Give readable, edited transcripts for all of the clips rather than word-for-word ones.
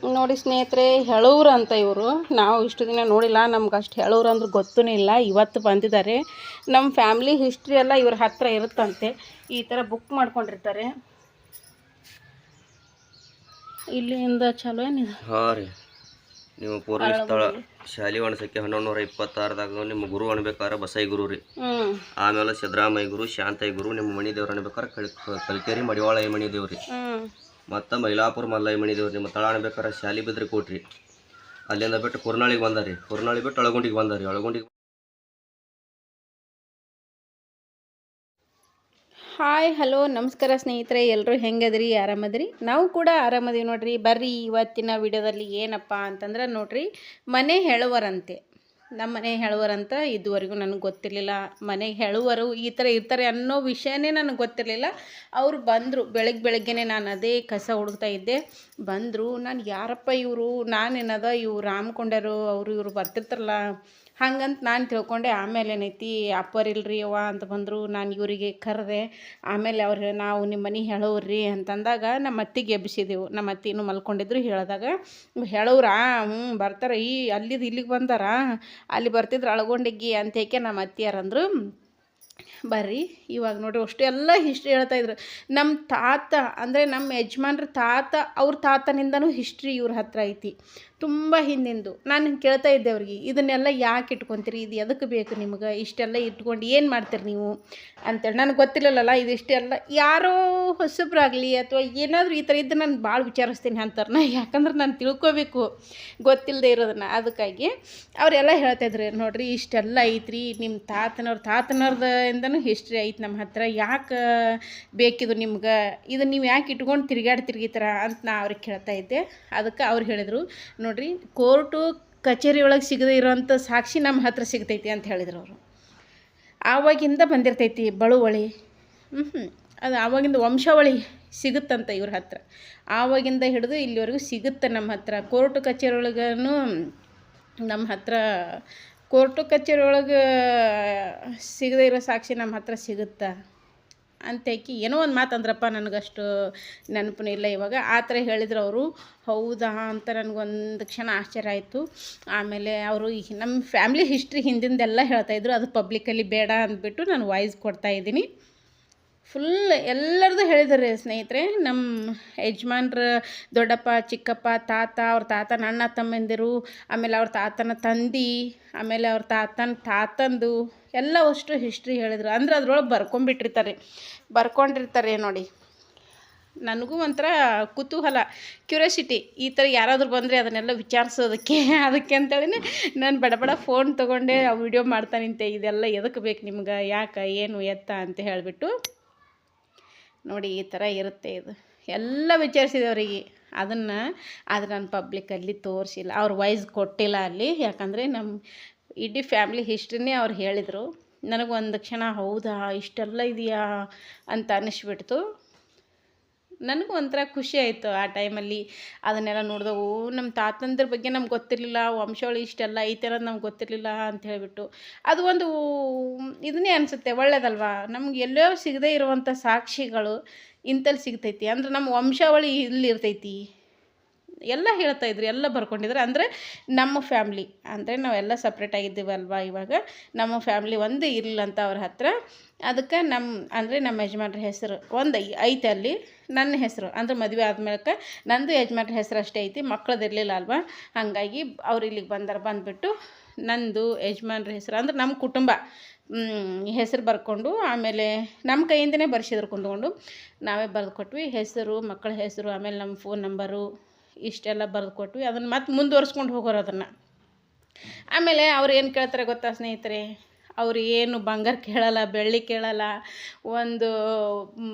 ನೋಡಿ ಸ್ನೇಹಿತರೆ, ಹೇಳೂರು ಅಂತ ಇವರು. ನಾವು ಇಷ್ಟು ದಿನ ನೋಡಿಲ್ಲ, ನಮ್ಗೆ ಅಷ್ಟು ಹೇಳೂರು ಅಂದ್ರೆ ಗೊತ್ತೂ ಇಲ್ಲ. ಇವತ್ತು ಬಂದಿದ್ದಾರೆ. ನಮ್ಮ ಫ್ಯಾಮ್ಲಿ ಹಿಸ್ಟ್ರಿ ಎಲ್ಲ ಇವ್ರ ಹತ್ರ ಇರುತ್ತಂತೆ. ಈ ಥರ ಬುಕ್ ಮಾಡ್ಕೊಂಡಿರ್ತಾರೆ. ಇಲ್ಲಿಂದ ಚಲೋ ಏನಿದೆ. ಹಾಂ ರೀ, ನೀವು ಪೂರ್ವ ಸ್ಥಳ ಶಾಲಿ ಒಣಸಕ್ಕೆ 1126ದಾಗ ನಿಮ್ಮ ಗುರು ಅನ್ಬೇಕಾದ್ರೆ ಬಸೈ ಗುರು ರೀ. ಆಮೇಲೆ ಸಿದ್ದರಾಮಯ್ಯ ಗುರು, ಶಾಂತಯ್ಯ ಗುರು, ನಿಮ್ಮ ಮಣಿ ದೇವ್ರು ಅನ್ಬೇಕಾರೆ ಕಲ್ಕೇರಿ ಮಡಿವಾಳ ಮಣಿ ದೇವ್ರಿ. ಮತ್ತು ಮೈಲಾಪುರ ಮಲ್ಲಯ್ಯ ಮಣಿ ದೇವ್ರು. ನಿಮ್ಮ ತಳ ಅನ್ಬೇಕಾರೆ ಶಾಲಿ ಬಿದ್ರಿ ಕೊಟ್ರಿ. ಅಲ್ಲಿಂದ ಬಿಟ್ಟು ಕುರ್ನಾಳಿಗೆ ಬಂದಾರಿ. ಕುರ್ನಾಳಿ ಬಿಟ್ಟು ಅಳಗುಂಡಿಗೆ ಬಂದಾರಿ. ಅಳಗುಂಡಿಗೆ ಹಾಯ್ ಹಲೋ ನಮಸ್ಕಾರ ಸ್ನೇಹಿತರೆ, ಎಲ್ಲರೂ ಹೆಂಗದ್ರಿ? ಆರಾಮದ್ರಿ? ನಾವು ಕೂಡ ಆರಾಮದೀವಿ ನೋಡ್ರಿ. ಬರ್ರಿ ಇವತ್ತಿನ ವಿಡಿಯೋದಲ್ಲಿ ಏನಪ್ಪ ಅಂತಂದ್ರೆ ನೋಡ್ರಿ, ಮನೆ ಹೇಳುವರಂತೆ. ನಮ್ಮ ಮನೆ ಹೇಳುವರಂತ ಇದುವರೆಗೂ ನನಗೆ ಗೊತ್ತಿರಲಿಲ್ಲ. ಮನೆ ಹೇಳುವರು ಈ ಥರ ಇರ್ತಾರೆ ಅನ್ನೋ ವಿಷಯನೇ ನನಗೆ ಗೊತ್ತಿರಲಿಲ್ಲ. ಅವರು ಬಂದರು ಬೆಳಗ್ಗೆನೇ. ನಾನು ಅದೇ ಕಸ ಹುಡುಕ್ತಾ ಇದ್ದೆ. ಬಂದರು. ನಾನು ಯಾರಪ್ಪ ಇವರು, ನಾನೇನದ ಇವ್ರು ರಾಮ್ಕೊಂಡರು ಅವರು ಇವರು ಬರ್ತಿರ್ತಾರಲ್ಲ ಹಂಗಂತ ನಾನು ತಿಳ್ಕೊಂಡೆ. ಆಮೇಲೆ ಏನೈತಿ, ಅಪ್ಪರಿಲ್ರಿ ಅವ್ವ ಅಂತ ಬಂದರು. ನಾನು ಇವರಿಗೆ ಕರೆದೆ. ಆಮೇಲೆ ಅವ್ರು ನಾವು ನಿಮ್ಮ ಮನೆ ಹೇಳೋವ್ರಿ ಅಂತಂದಾಗ ನಮ್ಮ ಅತ್ತಿಗೆ ಎಬ್ಬಿಸಿದೆವು. ನಮ್ಮ ಅತ್ತೆ ಇನ್ನೂ ಮಲ್ಕೊಂಡಿದ್ರು. ಹೇಳಿದಾಗ ಹೇಳೋವ್ರಾ? ಬರ್ತಾರೆ. ಅಲ್ಲಿದ್ದು ಇಲ್ಲಿಗೆ ಬಂದಾರ, ಅಲ್ಲಿ ಬರ್ತಿದ್ರು ಅಳಗೊಂಡಿಗ್ಗಿ ಅಂತ ಏಕೆ ನಮ್ಮ ಅತ್ತಿಯಾರಂದ್ರು. ಬರ್ರಿ ಇವಾಗ ನೋಡ್ರಿ, ಅಷ್ಟು ಎಲ್ಲ ಹಿಸ್ಟ್ರಿ ಹೇಳ್ತಾಯಿದ್ರು. ನಮ್ಮ ತಾತ ಅಂದರೆ ನಮ್ಮ ಯಜಮಾನ್ರ ತಾತ, ಅವ್ರ ತಾತನಿಂದನೂ ಹಿಸ್ಟ್ರಿ ಇವ್ರ ಹತ್ರ ಐತಿ, ತುಂಬ ಹಿಂದಿಂದು. ನಾನು ಕೇಳ್ತಾ ಇದ್ದೆ ಅವ್ರಿಗೆ, ಇದನ್ನೆಲ್ಲ ಯಾಕೆ ಇಟ್ಕೊತೀರಿ, ಇದು ಎದಕ್ಕೆ ಬೇಕು ನಿಮ್ಗೆ, ಇಷ್ಟೆಲ್ಲ ಇಟ್ಕೊಂಡು ಏನು ಮಾಡ್ತೀರಿ ನೀವು ಅಂತೇಳಿ. ನನಗೆ ಗೊತ್ತಿಲ್ಲಲ್ಲ ಇದಿಷ್ಟೆಲ್ಲ. ಯಾರೋ ಹೊಸಬ್ರಾಗಲಿ ಅಥವಾ ಏನಾದರೂ ಈ ಥರ ಇದ್ದು ನಾನು ಭಾಳ ವಿಚಾರಿಸ್ತೀನಿ ಅಂತಾರೆ. ಯಾಕಂದ್ರೆ ನಾನು ತಿಳ್ಕೊಬೇಕು ಗೊತ್ತಿಲ್ಲದೆ ಇರೋದನ್ನು. ಅದಕ್ಕಾಗಿ ಅವರೆಲ್ಲ ಹೇಳ್ತಾಯಿದ್ರು, ನೋಡಿರಿ ಇಷ್ಟೆಲ್ಲ ಐತ್ರಿ, ನಿಮ್ಮ ತಾತನವ್ರದಿಂದನೂ ಹಿಸ್ಟ್ರಿ ಐತೆ ನಮ್ಮ ಹತ್ರ, ಯಾಕೆ ಬೇಕಿದು ನಿಮ್ಗೆ, ಇದು ನೀವು ಯಾಕೆ ಇಟ್ಕೊಂಡು ತಿರ್ಗಿತಾರ ಅಂತ ನಾ ಅವ್ರಿಗೆ ಕೇಳ್ತಾ ಇದ್ದೆ. ಅದಕ್ಕೆ ಅವ್ರು ಹೇಳಿದರು, ನೋಡಿರಿ ಕೋರ್ಟು ಕಚೇರಿ ಒಳಗೆ ಸಿಗದೇ ಇರೋವಂಥ ಸಾಕ್ಷಿ ನಮ್ಮ ಹತ್ರ ಸಿಗ್ತೈತಿ ಅಂತ ಹೇಳಿದ್ರು ಅವರು. ಆವಾಗಿಂದ ಬಂದಿರ್ತೈತಿ ಬಳುವಳಿ. ಅದು ಆವಾಗಿಂದ ವಂಶಾವಳಿ ಸಿಗುತ್ತಂತ ಇವ್ರ ಹತ್ರ. ಆವಾಗಿಂದ ಹಿಡಿದು ಇಲ್ಲಿವರೆಗೂ ಸಿಗುತ್ತೆ ನಮ್ಮ ಹತ್ರ. ಕೋರ್ಟು ಕಚೇರಿ ಒಳಗೂ ನಮ್ಮ ಹತ್ರ, ಕೋರ್ಟು ಕಚೇರಿ ಒಳಗೆ ಸಿಗದೇ ಇರೋ ಸಾಕ್ಷಿ ನಮ್ಮ ಹತ್ರ ಸಿಗುತ್ತಾ ಅಂತೇಕಿ ಏನೋ ಒಂದು ಮಾತು ಅಂದ್ರಪ್ಪ, ನನಗಷ್ಟು ನೆನಪು ಇಲ್ಲ ಇವಾಗ. ಆ ಥರ ಹೇಳಿದ್ರು ಅವರು. ಹೌದಾ ಅಂತ ನನಗೊಂದು ಕ್ಷಣ ಆಶ್ಚರ್ಯ ಆಯಿತು. ಆಮೇಲೆ ಅವರು ನಮ್ಮ ಫ್ಯಾಮ್ಲಿ ಹಿಸ್ಟ್ರಿ ಹಿಂದಿಂದೆಲ್ಲ ಹೇಳ್ತಾಯಿದ್ರು. ಅದು ಪಬ್ಲಿಕಲ್ಲಿ ಬೇಡ ಅಂದ್ಬಿಟ್ಟು ನಾನು ವಾಯ್ಸ್ ಕೊಡ್ತಾಯಿದ್ದೀನಿ. ಫುಲ್ ಎಲ್ಲರದು ಹೇಳಿದ್ದಾರೆ ಸ್ನೇಹಿತರೆ. ನಮ್ಮ ಯಜಮಾನ್ರ ದೊಡ್ಡಪ್ಪ, ಚಿಕ್ಕಪ್ಪ, ತಾತ, ಅವ್ರ ತಾತ, ನನ್ನ ತಮ್ಮಂದಿರು, ಆಮೇಲೆ ಅವ್ರ ತಾತನ ತಂದಿ, ಆಮೇಲೆ ಅವ್ರ ತಾತಂದು ಎಲ್ಲ ಅಷ್ಟು ಹಿಸ್ಟ್ರಿ ಹೇಳಿದರು. ಅಂದರೆ ಅದ್ರೊಳಗೆ ಬರ್ಕೊಂಡಿರ್ತಾರೆ ನೋಡಿ. ನನಗೂ ಒಂಥರ ಕುತೂಹಲ, ಕ್ಯೂರಿಯಾಸಿಟಿ, ಈ ಥರ ಯಾರಾದರೂ ಬಂದರೆ ಅದನ್ನೆಲ್ಲ ವಿಚಾರಿಸೋದಕ್ಕೆ. ಅದಕ್ಕೆ ಅಂತೇಳಿ ನಾನು ಬಡ ಫೋನ್ ತೊಗೊಂಡೆ ವಿಡಿಯೋ ಮಾಡ್ತಾ ನಿಂತೆ. ಇದೆಲ್ಲ ಎದಕ್ಕೆ ಬೇಕು ನಿಮ್ಗೆ, ಯಾಕೆ, ಏನು, ಎತ್ತ ಅಂತ ಹೇಳಿಬಿಟ್ಟು. ನೋಡಿ ಈ ಥರ ಇರುತ್ತೆ ಇದು. ಎಲ್ಲ ವಿಚಾರಿಸಿದೆ ಅವರಿಗೆ. ಆದರೆ ನಾನು ಪಬ್ಲಿಕಲ್ಲಿ ತೋರಿಸಿಲ್ಲ, ಅವ್ರ ವಾಯ್ಸ್ ಕೊಟ್ಟಿಲ್ಲ ಅಲ್ಲಿ. ಯಾಕಂದರೆ ನಮ್ಮ ಇಡೀ ಫ್ಯಾಮ್ಲಿ ಹಿಸ್ಟ್ರಿನೇ ಅವ್ರು ಹೇಳಿದರು. ನನಗೊಂದು ಕ್ಷಣ ಹೌದಾ ಇಷ್ಟೆಲ್ಲ ಇದೆಯಾ ಅಂತ ಅನ್ನಿಸ್ಬಿಡ್ತು. ನನಗೂ ಒಂಥರ ಖುಷಿ ಆಯಿತು ಆ ಟೈಮಲ್ಲಿ. ಅದನ್ನೆಲ್ಲ ನೋಡಿದೆವು. ನಮ್ಮ ತಾತಂದ್ರ ಬಗ್ಗೆ ನಮ್ಗೆ ಗೊತ್ತಿರಲಿಲ್ಲ, ವಂಶಾವಳಿ ಇಷ್ಟೆಲ್ಲ ಐತೆ ಅನ್ನೋದು ನಮ್ಗೆ ಗೊತ್ತಿರಲಿಲ್ಲ ಅಂತ ಹೇಳಿಬಿಟ್ಟು. ಅದು ಒಂದು ಇದನ್ನೇ ಅನಿಸುತ್ತೆ, ಒಳ್ಳೇದಲ್ವಾ? ನಮ್ಗೆ ಎಲ್ಲೋ ಸಿಗದೇ ಇರುವಂಥ ಸಾಕ್ಷಿಗಳು ಇಂಥಲ್ಲಿ ಸಿಗ್ತೈತಿ ಅಂದರೆ ನಮ್ಮ ವಂಶಾವಳಿ ಇಲ್ಲಿರ್ತೈತಿ. ಎಲ್ಲ ಹೇಳ್ತಾಯಿದ್ರು, ಎಲ್ಲ ಬರ್ಕೊಂಡಿದ್ರು. ಅಂದರೆ ನಮ್ಮ ಫ್ಯಾಮ್ಲಿ ಅಂದರೆ ನಾವೆಲ್ಲ ಸಪ್ರೇಟ್ ಆಗಿದ್ದೀವಲ್ವ ಇವಾಗ. ನಮ್ಮ ಫ್ಯಾಮ್ಲಿ ಒಂದು ಇರಲಿಲ್ಲಂತ ಅವ್ರ ಹತ್ರ. ಅದಕ್ಕೆ ನಮ್ಮ ಯಜಮಾನ್ರ ಹೆಸರು ಒಂದು ಐತೆ ಅಲ್ಲಿ. ನನ್ನ ಹೆಸರು ಅಂದರೆ ಮದುವೆ ಆದ್ಮೇಲೆ ನಂದು ಯಜಮಾನ್ರ ಹೆಸರು ಅಷ್ಟೇ ಐತಿ, ಮಕ್ಕಳದ್ದು ಇರಲಿಲ್ಲ ಅಲ್ವಾ. ಹಾಗಾಗಿ ಅವ್ರು ಇಲ್ಲಿಗೆ ಬಂದುಬಿಟ್ಟು ನಂದು ಯಜಮಾನ್ರ ಹೆಸರು ಅಂದರೆ ನಮ್ಮ ಕುಟುಂಬ ಹೆಸರು ಬರ್ಕೊಂಡು, ಆಮೇಲೆ ನಮ್ಮ ಕೈಯಿಂದನೇ ಬರ್ಸಿದ್ರು ಕುಂತ್ಕೊಂಡು. ನಾವೇ ಬರೆದು ಕೊಟ್ವಿ ಹೆಸರು, ಮಕ್ಕಳ ಹೆಸರು, ಆಮೇಲೆ ನಮ್ಮ ಫೋನ್ ನಂಬರು ಇಷ್ಟೆಲ್ಲ ಬರೆದು ಕೊಟ್ವಿ. ಅದನ್ನು ಮತ್ತೆ ಮುಂದುವರ್ಸ್ಕೊಂಡು ಹೋಗೋರು ಅದನ್ನು. ಆಮೇಲೆ ಅವ್ರು ಏನು ಕೇಳ್ತಾರೆ ಗೊತ್ತಾ ಸ್ನೇಹಿತರೆ? ಅವ್ರು ಏನು ಬಂಗಾರ ಕೇಳಲ್ಲ, ಬೆಳ್ಳಿ ಕೇಳಲ್ಲ, ಒಂದು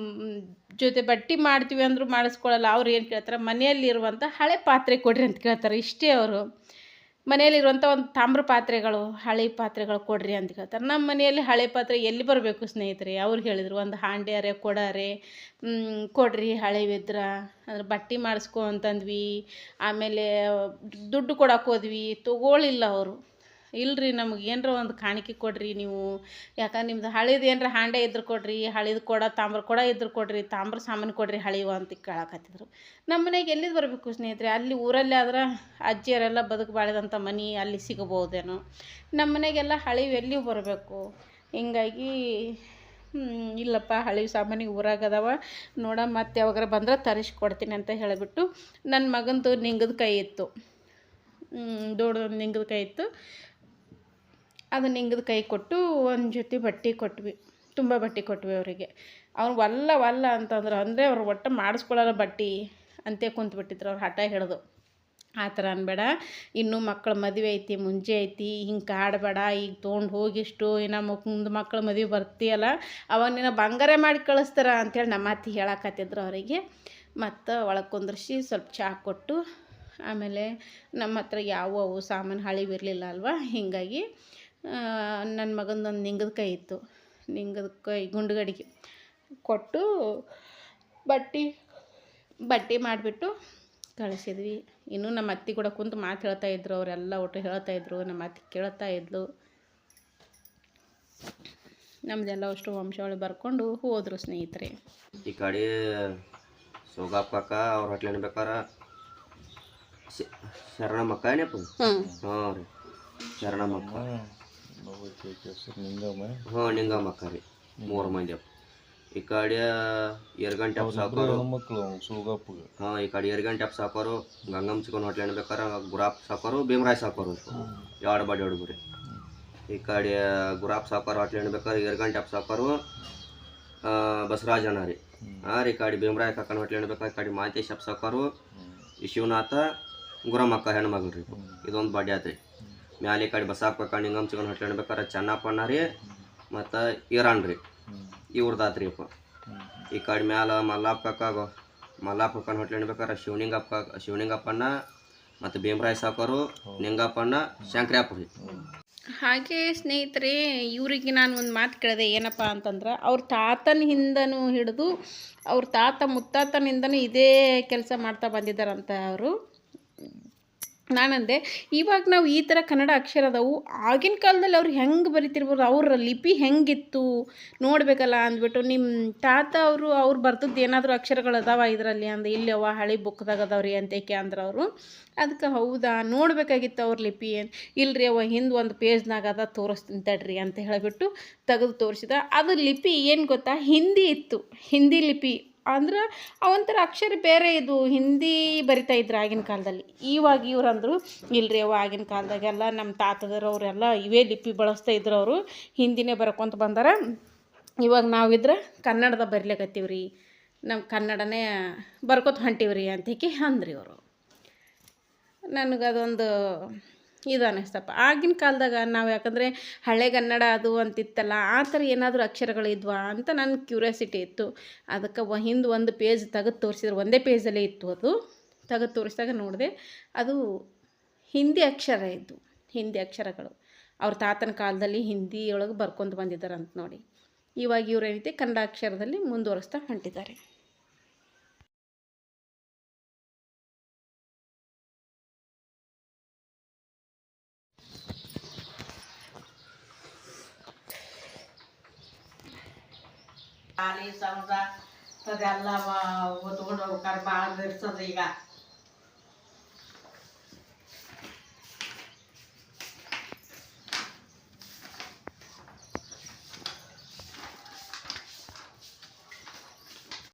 ಜೊತೆ ಬಟ್ಟೆ ಮಾಡ್ತೀವಿ ಅಂದರೂ ಮಾಡಿಸ್ಕೊಳ್ಳಲ್ಲ. ಅವ್ರು ಏನು ಕೇಳ್ತಾರೆ, ಮನೆಯಲ್ಲಿರುವಂಥ ಹಳೆ ಪಾತ್ರೆ ಕೊಡ್ರಿ ಅಂತ ಕೇಳ್ತಾರೆ. ಇಷ್ಟೇ ಅವರು. ಮನೆಯಲ್ಲಿರುವಂಥ ಒಂದು ತಾಮ್ರ ಪಾತ್ರೆಗಳು, ಹಳೆ ಪಾತ್ರೆಗಳು ಕೊಡ್ರಿ ಅಂತ ಕೇಳ್ತಾರೆ. ನಮ್ಮ ಮನೆಯಲ್ಲಿ ಹಳೆ ಪಾತ್ರೆ ಎಲ್ಲಿ ಬರಬೇಕು ಸ್ನೇಹಿತರೆ? ಅವ್ರು ಹೇಳಿದರು, ಒಂದು ಹಾಂಡ್ಯಾರೆ ಕೊಡಾರೆ ಕೊಡ್ರಿ ಹಳೆವಿದ್ರ. ಅಂದ್ರೆ ಬಟ್ಟೆ ಮಾಡಿಸ್ಕೊ ಅಂತಂದ್ವಿ. ಆಮೇಲೆ ದುಡ್ಡು ಕೊಡಕ್ಕೆ ಹೋದ್ವಿ, ತೊಗೊಳಿಲ್ಲ ಅವರು. ಇಲ್ರಿ ನಮಗೆ ಏನರ ಒಂದು ಕಾಣಿಕೆ ಕೊಡ್ರಿ ನೀವು, ಯಾಕಂದ್ರೆ ನಿಮ್ದು ಹಳಿದು ಏನರ ಹಾಂಡೆ ಇದ್ರೆ ಕೊಡ್ರಿ, ಹಳಿದು ಕೊಡ ತಾಮ್ರ ಕೊಡ ಇದ್ರೆ ಕೊಡ್ರಿ, ತಾಮ್ರ ಸಾಮಾನು ಕೊಡ್ರಿ ಹಳಿವು ಅಂತ ಕೇಳಕತ್ತಿದ್ರು. ನಮ್ಮ ಮನೆಗೆ ಎಲ್ಲಿದು ಬರಬೇಕು ಸ್ನೇಹಿತರೆ, ಅಲ್ಲಿ ಊರಲ್ಲಿ ಆದ್ರೆ ಅಜ್ಜಿಯರೆಲ್ಲ ಬದುಕು ಬಾಳಿದಂಥ ಮನೆ ಅಲ್ಲಿ ಸಿಗಬಹುದೇನೋ, ನಮ್ಮ ಮನೆಗೆಲ್ಲ ಹಳಿವು ಎಲ್ಲಿಯೂ ಬರಬೇಕು. ಹಿಂಗಾಗಿ ಇಲ್ಲಪ್ಪ ಹಳಿ ಸಾಮಾನಿಗೆ ಊರಾಗ ಅದಾವ ನೋಡ, ಮತ್ತೆ ಯಾವಾಗಾರ ಬಂದ್ರೆ ತರಿಸ್ಕೊಡ್ತೀನಿ ಅಂತ ಹೇಳಿಬಿಟ್ಟು ನನ್ನ ಮಗಂದು ನಿಂಗದ ಕೈ ಇತ್ತು, ದೊಡ್ಡದೊಂದು ನಿಂಗದ ಕೈ ಇತ್ತು. ಅದು ನಿಂಗದ ಕೈ ಕೊಟ್ಟು ಒಂದು ಜೊತೆ ಬಟ್ಟೆ ಕೊಟ್ವಿ, ತುಂಬ ಬಟ್ಟೆ ಕೊಟ್ವಿ ಅವರಿಗೆ. ಅವ್ರು ವಲ್ಲ ಅಂತಂದ್ರೆ ಅಂದರೆ ಅವ್ರು ಒಟ್ಟು ಮಾಡಿಸ್ಕೊಳ್ಳಲ್ಲ ಬಟ್ಟೆ ಅಂತೇ ಕುಂತ್ಬಿಟ್ಟಿದ್ರು, ಅವ್ರು ಹಠ ಹಿಡಿದು. ಆ ಥರ ಅನ್ಬೇಡ, ಇನ್ನೂ ಮಕ್ಕಳ ಮದುವೆ ಐತಿ, ಮುಂಜೆ ಐತಿ, ಹಿಂಗೆ ಕಾಡಬೇಡ, ಈಗ ತೊಗೊಂಡು ಹೋಗಿಷ್ಟು ಇನ್ನು ಮುಂದೆ ಮಕ್ಕಳ ಮದುವೆ ಬರ್ತೀಯಲ್ಲ ಅವಾಗ ನಿನ್ನ ಬಂಗಾರ ಮಾಡಿ ಕಳಿಸ್ತಾರ ಅಂಥೇಳಿ ನಮ್ಮ ಅತ್ತೆ ಹೇಳಕತ್ತಿದ್ರು ಅವರಿಗೆ. ಮತ್ತು ಒಳಗೆ ಕುಂದ್ರಿಸಿ ಸ್ವಲ್ಪ ಚಹಾ ಕೊಟ್ಟು, ಆಮೇಲೆ ನಮ್ಮ ಹತ್ರ ಅವು ಸಾಮಾನು ಹಳಿವಿರಲಿಲ್ಲ ಅಲ್ವ, ಹೀಗಾಗಿ ನನ್ನ ಮಗಂದೊಂದು ನಿಂಗದ ಕೈ ಇತ್ತು, ನಿಂಗದ ಕೈ ಗುಂಡುಗಡಿಗೆ ಕೊಟ್ಟು ಬಟ್ಟೆ ಮಾಡಿಬಿಟ್ಟು ಕಳಿಸಿದ್ವಿ. ಇನ್ನೂ ನಮ್ಮ ಅತ್ತೆ ಕೂಡ ಕುಂತು ಮಾತು ಹೇಳ್ತಾಯಿದ್ರು, ಅವರೆಲ್ಲ ಒಟ್ಟು ಹೇಳ್ತಾಯಿದ್ರು, ನಮ್ಮ ಅತ್ತೆ ಕೇಳ್ತಾಯಿದ್ಲು. ನಮ್ಮದೆಲ್ಲ ಅಷ್ಟು ವಂಶಾವಳಿ ಬರ್ಕೊಂಡು ಹೋದರು ಸ್ನೇಹಿತರೆ. ಈ ಕಡೆ ಸೋಗಪ್ಪಕ್ಕ ಅವ್ರ ಹೊಟ್ಲೆ ಅನ್ಬೇಕಾರ ಶರಣಮ್ಮಕ್ಕ ಏನಪ್ಪ, ಹಾಂ ರೀ ಶರಣಮ್ಮಕ್ಕ, ನಿಂಗಮ್ಮಕ್ಕ ರೀ, 3 ಮಂದಿ ಅಪ್ಪ. ಈ ಕಡೆ ಎರಗಂಟೆ ಅಪ್ಪ ಸಾಕೋರು, ಹಾಂ ಈ ಕಡೆ ಎರಗಂಟೆ ಅಪ್ಪ ಸಾಕೋರು, ಗಂಗಮ್ಮ ಚಿಕನ್ ಹೋಟ್ಲೆ ಅನ್ಬೇಕಾರ ಗುರಾಪ್ ಸಾಕೋರು, ಭೀಮರಾಯ್ ಸಾಕೋರು 2 ಬಾಡಿ ಹುಡುಗರು. ಈ ಕಡೆ ಗುರಾಪ್ ಸಾಕೋರು ಹೋಟ್ಲೆ ಅನ್ಬೇಕಾರೆ ಎರಗಂಟೆ ಅಪ್ಪ ಸಾಕೋರು ಬಸವರಾಜನ ರೀ. ಹಾಂ ರೀ, ಈ ಕಡೆ ಭೀಮರಾಯ್ ಕಾಕನ ಹೋಟ್ಲೆ ಅನ್ಬೇಕಾರೆ ಈ ಕಡೆ ಮಾತೇಶ್ ಅಪ್ಪ ಸಾಕೋರು ಶಿವನಾಥ ಗುರಮ್ಮಕ್ಕ ಹೆಣ್ಮಗಳು ರೀ. ಇದೊಂದು ಬಾಡಿ ಆತ್ರಿ. ಮ್ಯಾಲೆ ಈ ಕಡೆ ಬಸಾಕ ನಿಂಗಮ್ಮ ಚಿಕನ್ ಹೋಟ್ಲೆ ಅನ್ಬೇಕಾರೆ ಚೆನ್ನಪ್ಪಣ್ಣ ರೀ ಮತ್ತು ಈರಾನ್ ರೀ, ಇವ್ರದಾತ್ರಿ ಅಪ್ಪ. ಈ ಕಡೆ ಮ್ಯಾಲ ಮಲ್ಲಪ್ಪ ಕಕ್ಕನ ಹೋಟ್ಲೆ ಅನ್ಬೇಕಾರೆ ಶಿವನಿಂಗಪ್ಪಣ್ಣ ಮತ್ತು ಭೀಮರಾಯ್ ಸಾಕೋರು, ನಿಂಗಪ್ಪಣ್ಣ, ಶಂಕರಪ್ಪ ರೀ. ಹಾಗೆ ಸ್ನೇಹಿತರೆ, ಇವರಿಗೆ ನಾನು ಒಂದು ಮಾತು ಕೇಳಿದೆ, ಏನಪ್ಪ ಅಂತಂದ್ರೆ ಅವ್ರ ತಾತನ ಹಿಂದನೂ ಹಿಡಿದು ಅವ್ರ ತಾತ ಮುತ್ತಾತನಿಂದನೂ ಇದೇ ಕೆಲಸ ಮಾಡ್ತಾ ಬಂದಿದ್ದಾರಂತ ಅವರು. ನಾನಂದೆ ಇವಾಗ ನಾವು ಈ ಥರ ಕನ್ನಡ ಅಕ್ಷರ ಅದಾವು, ಆಗಿನ ಕಾಲದಲ್ಲಿ ಅವ್ರು ಹೆಂಗೆ ಬರಿತಿರ್ಬೋದು, ಅವ್ರ ಲಿಪಿ ಹೆಂಗಿತ್ತು ನೋಡಬೇಕಲ್ಲ ಅಂದ್ಬಿಟ್ಟು. ನಿಮ್ಮ ತಾತ ಅವ್ರು ಬರ್ದದ್ದು ಏನಾದರೂ ಅಕ್ಷರಗಳು ಅದಾವ ಇದರಲ್ಲಿ ಅಂದೆ. ಇಲ್ಲಿ ಅವ ಹಳೆ ಬುಕ್ದಾಗ ಅದಾವ್ರಿ ಅಂತೇಕೆ ಅಂದ್ರೆ ಅವರು. ಅದಕ್ಕೆ ಹೌದಾ ನೋಡಬೇಕಾಗಿತ್ತು ಅವ್ರ ಲಿಪಿ ಏನು, ಇಲ್ಲರಿ ಅವ ಹಿಂದೆ ಒಂದು ಪೇಜ್ನಾಗ ಅದ ತೋರಿಸ್ತೀನಿ ತಡ್ರಿ ಅಂತ ಹೇಳಿಬಿಟ್ಟು ತೆಗೆದು ತೋರಿಸಿದ. ಅದು ಲಿಪಿ ಏನು ಗೊತ್ತಾ, ಹಿಂದಿ ಇತ್ತು, ಹಿಂದಿ ಲಿಪಿ ಅಂದ್ರೆ ಅವಂಥರ ಅಕ್ಷರ ಬೇರೆ, ಇದು ಹಿಂದಿ ಬರಿತಾ ಇದ್ರು ಆಗಿನ ಕಾಲದಲ್ಲಿ. ಇವಾಗ ಇವ್ರು ಅಂದರು ಇಲ್ಲರಿ ಅವ ಆಗಿನ ಕಾಲದಾಗೆಲ್ಲ ನಮ್ಮ ತಾತದವರೆಲ್ಲ ಇವೇ ಲಿಪಿ ಬಳಸ್ತಾ ಇದ್ರು, ಅವರು ಹಿಂದಿನೇ ಬರ್ಕೊಂತ ಬಂದಾರ, ಇವಾಗ ನಾವಿದ್ರೆ ಕನ್ನಡದ ಬರಿಲಿಕತ್ತೀವಿ ರೀ, ನಮ್ಮ ಕನ್ನಡನೇ ಬರ್ಕೊತ ಹೊಂಟೀವ್ರಿ ಅಂತೇಕೆ ಅಂದ್ರಿ ಅವರು. ನನಗದೊಂದು ಇದು ಅನ್ನಿಸ್ತಪ್ಪ. ಆಗಿನ ಕಾಲದಾಗ ನಾವು ಯಾಕಂದರೆ ಹಳೆಗನ್ನಡ ಅದು ಅಂತಿತ್ತಲ್ಲ, ಆ ಥರ ಏನಾದರೂ ಅಕ್ಷರಗಳಿದ್ವಾ ಅಂತ ನನ್ನ ಕ್ಯೂರಿಯಾಸಿಟಿ ಇತ್ತು. ಅದಕ್ಕೆ ಹಿಂದೆ ಒಂದು ಪೇಜ್ ತೆಗೆದು ತೋರಿಸಿದ್ರು, ಒಂದೇ ಪೇಜಲ್ಲೇ ಇತ್ತು ಅದು. ತೆಗೆದು ತೋರಿಸಿದಾಗ ನೋಡಿದೆ ಅದು ಹಿಂದಿ ಅಕ್ಷರ ಇದ್ದು, ಹಿಂದಿ ಅಕ್ಷರಗಳು ಅವ್ರ ತಾತನ ಕಾಲದಲ್ಲಿ ಹಿಂದಿಯೊಳಗೆ ಬರ್ಕೊಂಡು ಬಂದಿದ್ದಾರಂತ ನೋಡಿ. ಇವಾಗ ಇವ್ರು ಏನೈತೆ ಕನ್ನಡ ಅಕ್ಷರದಲ್ಲಿ ಮುಂದುವರಿಸ್ತಾ ಹೊಂಟಿದ್ದಾರೆ. ಖಾಲಿ ಸಮುದ್ರ ಅದೆಲ್ಲ ಹೊತ್ಕೊಂಡು ಹೋಗ್ಬೇಕಾರೆ ಭಾಳ ಬೆರ್ಸೋದು ಈಗ